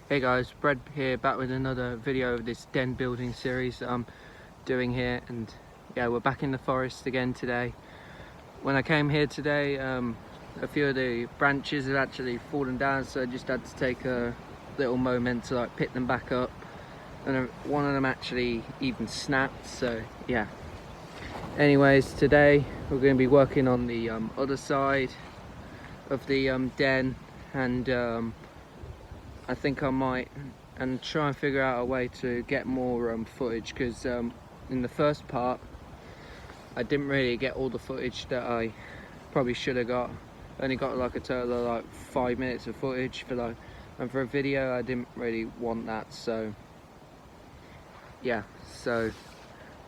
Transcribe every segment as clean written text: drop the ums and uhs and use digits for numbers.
Hey guys, Brad here, back with another video of this den building series that I'm doing here. And yeah, we're back in the forest again today. When I came here today, a few of the branches had actually fallen down, so I just had to take a little moment to pick them back up, and one of them actually even snapped. So yeah, anyways, today we're going to be working on the other side of the den, and I think I might try and figure out a way to get more footage, because in the first part I didn't really get all the footage that I probably should have got. I only got like a total of 5 minutes of footage and for a video I didn't really want that. So yeah, so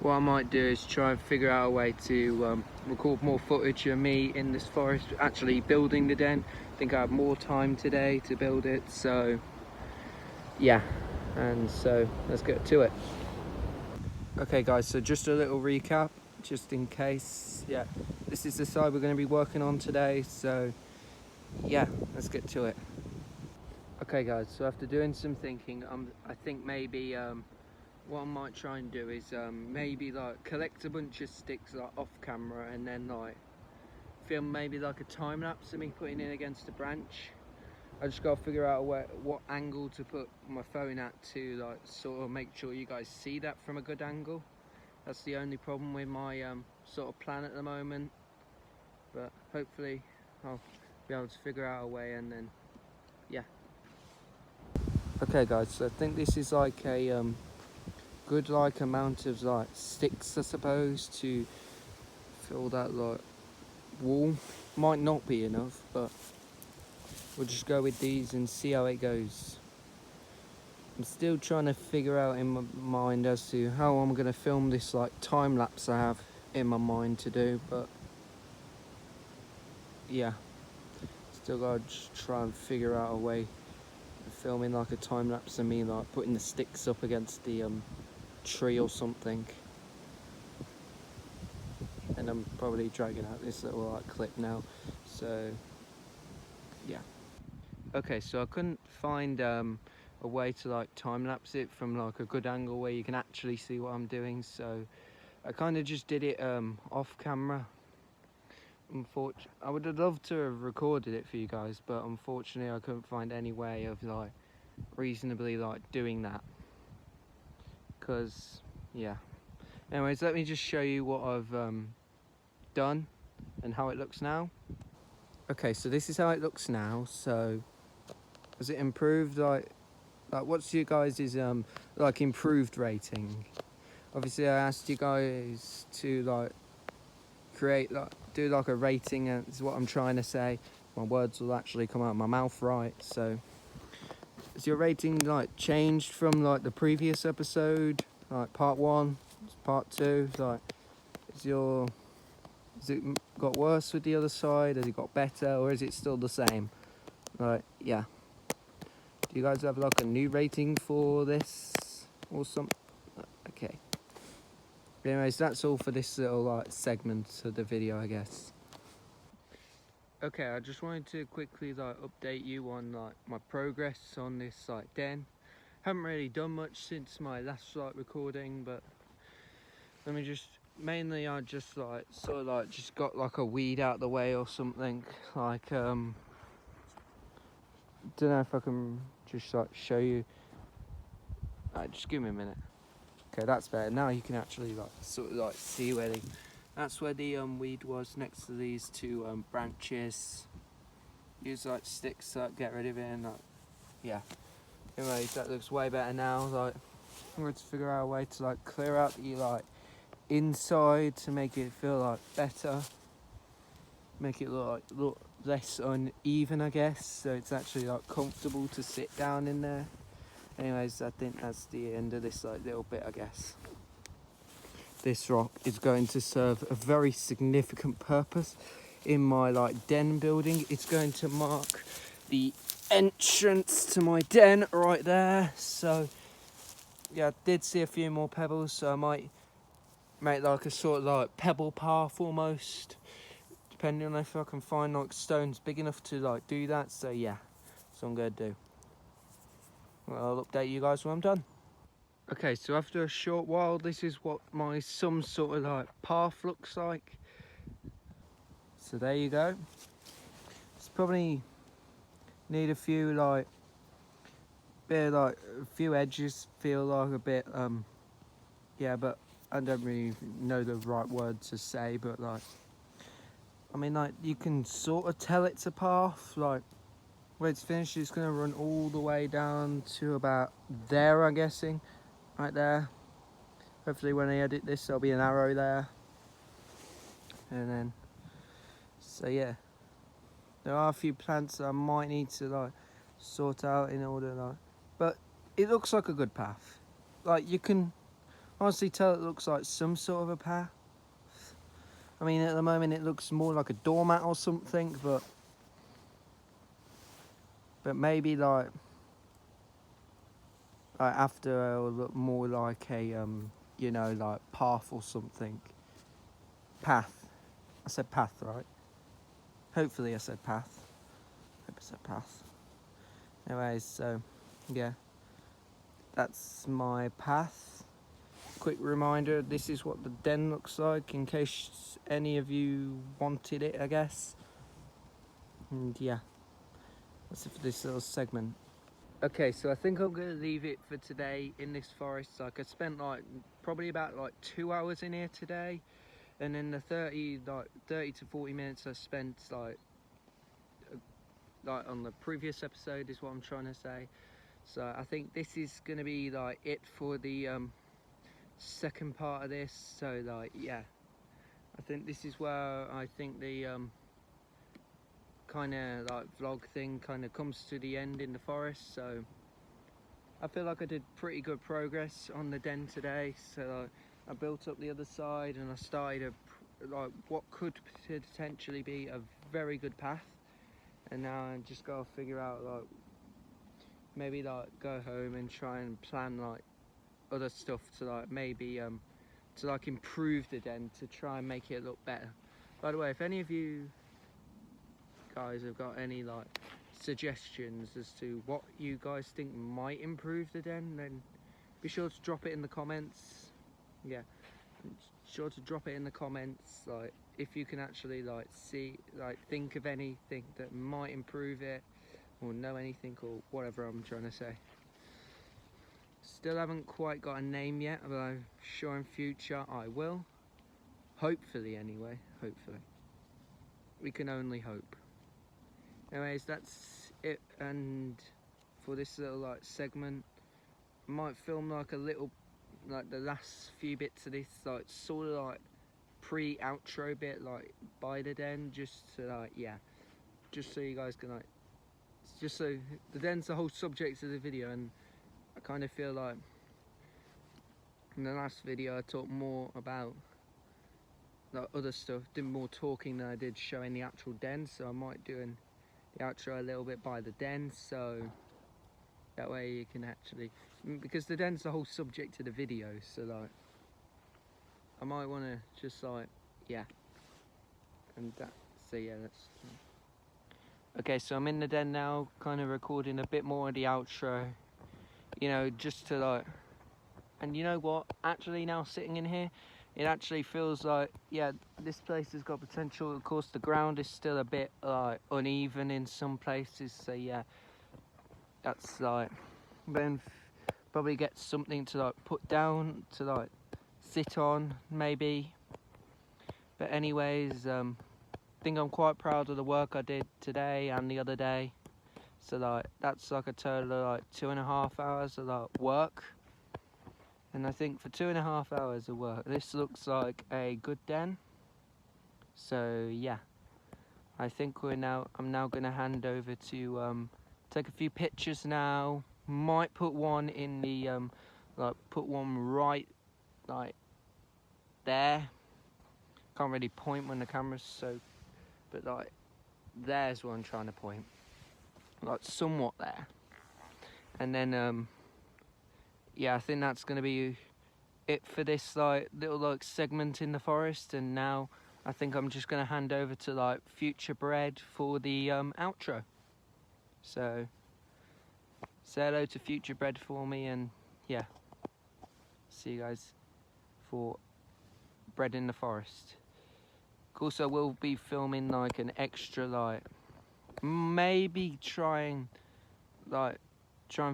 what I might do is try and figure out a way to record more footage of me in this forest actually building the den. I think I have more time today to build it, so yeah, and so let's get to it. Okay guys, so just a little recap just in case. Yeah, this is the side we're going to be working on today, so yeah, let's get to it. Okay guys, so after doing some thinking, I think maybe what I might try and do is maybe collect a bunch of sticks off camera, and then film maybe a time lapse of me putting in against a branch. I just gotta figure out what angle to put my phone at to sort of make sure you guys see that from a good angle. That's the only problem with my sort of plan at the moment, but hopefully I'll be able to figure out a way, and then yeah. Okay guys, so I think this is a good amount of sticks, I suppose, to fill that wall. Might not be enough, but we'll just go with these and see how it goes. I'm still trying to figure out in my mind as to how I'm going to film this time lapse I have in my mind to do, but yeah, still gotta just try and figure out a way of filming a time lapse of me putting the sticks up against the tree or something. And I'm probably dragging out this little clip now, so yeah. Okay, so I couldn't find a way to time lapse it from a good angle where you can actually see what I'm doing, so I kind of just did it off camera. I would have loved to have recorded it for you guys, but unfortunately I couldn't find any way of reasonably doing that, because yeah. Anyways, let me just show you what I've done and how it looks now. Okay, so this is how it looks now. So has it improved? What's your guys' improved rating? Obviously I asked you guys to create do a rating, and is what I'm trying to say. My words will actually come out of my mouth right. So has your rating changed from the previous episode, part 1, part 2? Has it got worse with the other side? Has it got better, or is it still the same? Yeah. Do you guys have a new rating for this or something? Okay. Anyways, that's all for this little segment of the video, I guess. Okay, I just wanted to quickly update you on my progress on this den. Haven't really done much since my last recording, but let me just mainly I just just got a weed out the way or something. Don't know if I can just show you. Just give me a minute. Okay, that's better. Now you can actually sort of see where that's where the weed was, next to these two branches. Use sticks to get rid of it, and yeah. Anyways, that looks way better now. I'm going to figure out a way to clear out the inside to make it feel better, make it look less uneven, I guess, so it's actually comfortable to sit down in there. Anyways, I think that's the end of this little bit, I guess. This rock is going to serve a very significant purpose in my den building. It's going to mark the entrance to my den right there. So yeah, I did see a few more pebbles, so I might make a sort of pebble path almost, depending on if I can find stones big enough to do that. So yeah, that's what I'm gonna do. I'll update you guys when I'm done. Okay, so after a short while, this is what some sort of like path looks like. So there you go. It's probably need a few like a few edges feel like a bit yeah, but I don't really know the right word to say, but like I mean, like you can sort of tell it's a path. Like where it's finished, it's gonna run all the way down to about there, I'm guessing, right there. Hopefully when I edit this there'll be an arrow there, and then so yeah, there are a few plants that I might need to like sort out in order, like, but it looks like a good path. Like you can honestly tell it looks like some sort of a path. I mean, at the moment it looks more like a doormat or something, but maybe like after it'll look more like a you know, like path or something. Path. I said path, right? Hopefully I said path. Hope I said path. Anyways, so yeah, that's my path. Quick reminder, this is what the den looks like in case any of you wanted it, I guess. And yeah, that's it for this little segment. Okay, so I think I'm gonna leave it for today in this forest. Like I spent like probably about like 2 hours in here today, and then the 30 to 40 minutes I spent like on the previous episode is what I'm trying to say. So I think this is gonna be like it for the second part of this. So like yeah, I think this is where I think the kind of like vlog thing kind of comes to the end in the forest. So I feel like I did pretty good progress on the den today. So I built up the other side and I started like what could potentially be a very good path, and now I just gotta figure out like maybe like go home and try and plan like other stuff to like maybe to like improve the den to try and make it look better. By the way, if any of you guys have got any like suggestions as to what you guys think might improve the den, then be sure to drop it in the comments. Yeah, sure to drop it in the comments, like if you can actually like think of anything that might improve it, or know anything, or whatever I'm trying to say. Still haven't quite got a name yet, but I'm sure in future I will. Hopefully anyway, hopefully. We can only hope. Anyways, that's it, and for this little like segment, I might film like a little, like the last few bits of this, like sort of like pre-outro bit, like by the den, just to like, yeah, just so you guys can like, just so the den's the whole subject of the video, and I kind of feel like in the last video I talked more about like other stuff, did more talking than I did showing the actual den, so I might do the outro a little bit by the den, so that way you can actually, because the den's the whole subject of the video, so like I might want to just like, yeah, and that, so yeah, that's okay. So I'm in the den now, kind of recording a bit more of the outro, you know, just to like, and you know what, actually now sitting in here, it actually feels like, yeah, this place has got potential. Of course the ground is still a bit like uneven in some places, so yeah, that's like, then probably get something to like put down to like sit on maybe. But anyways, I think I'm quite proud of the work I did today and the other day. So like that's like a total of like 2.5 hours of like work, and I think for 2.5 hours of work this looks like a good den. So yeah, I think I'm now gonna hand over to take a few pictures now. Might put one in the like put one right like there. Can't really point when the camera's so, but like there's what I'm trying to point, like somewhat there. And then yeah, I think that's gonna be it for this like little like segment in the forest. And now I think I'm just gonna hand over to like Future Bread for the outro. So say hello to Future Bread for me, and yeah, see you guys for Bread in the Forest. Also, we'll be filming like an extra, like maybe try and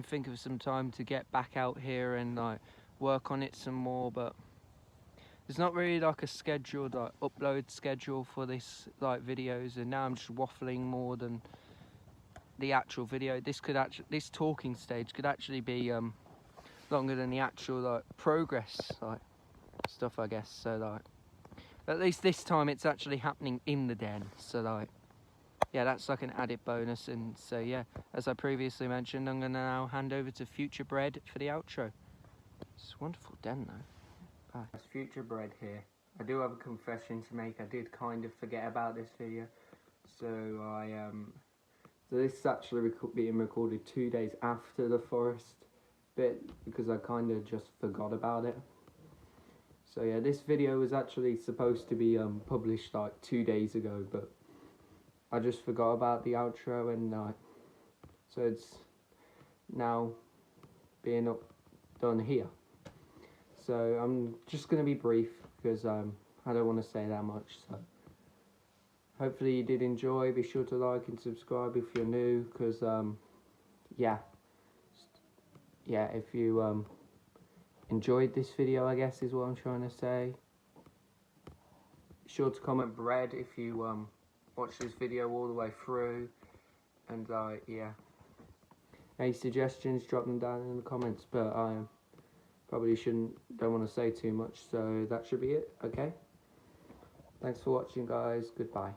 think of some time to get back out here and like work on it some more, but there's not really like a scheduled like upload schedule for this like videos, and now I'm just waffling more than the actual video. This talking stage could actually be longer than the actual like progress like stuff, I guess. So like at least this time it's actually happening in the den, so like yeah, that's like an added bonus. And so yeah, as I previously mentioned, I'm gonna now hand over to Future Bread for the outro. It's a wonderful den though. Bye. It's Future Bread here. I do have a confession to make. I did kind of forget about this video, so so this is actually being recorded 2 days after the forest bit, because I kind of just forgot about it. So yeah, this video was actually supposed to be published like 2 days ago, but I just forgot about the outro, and so it's now being done here. So I'm just going to be brief because I don't want to say that much. So hopefully you did enjoy. Be sure to like and subscribe if you're new, because yeah, if you enjoyed this video, I guess is what I'm trying to say. Be sure to comment bread if you watch this video all the way through, and yeah, any suggestions, drop them down in the comments, but I probably don't want to say too much, so that should be it. Okay, thanks for watching guys, goodbye.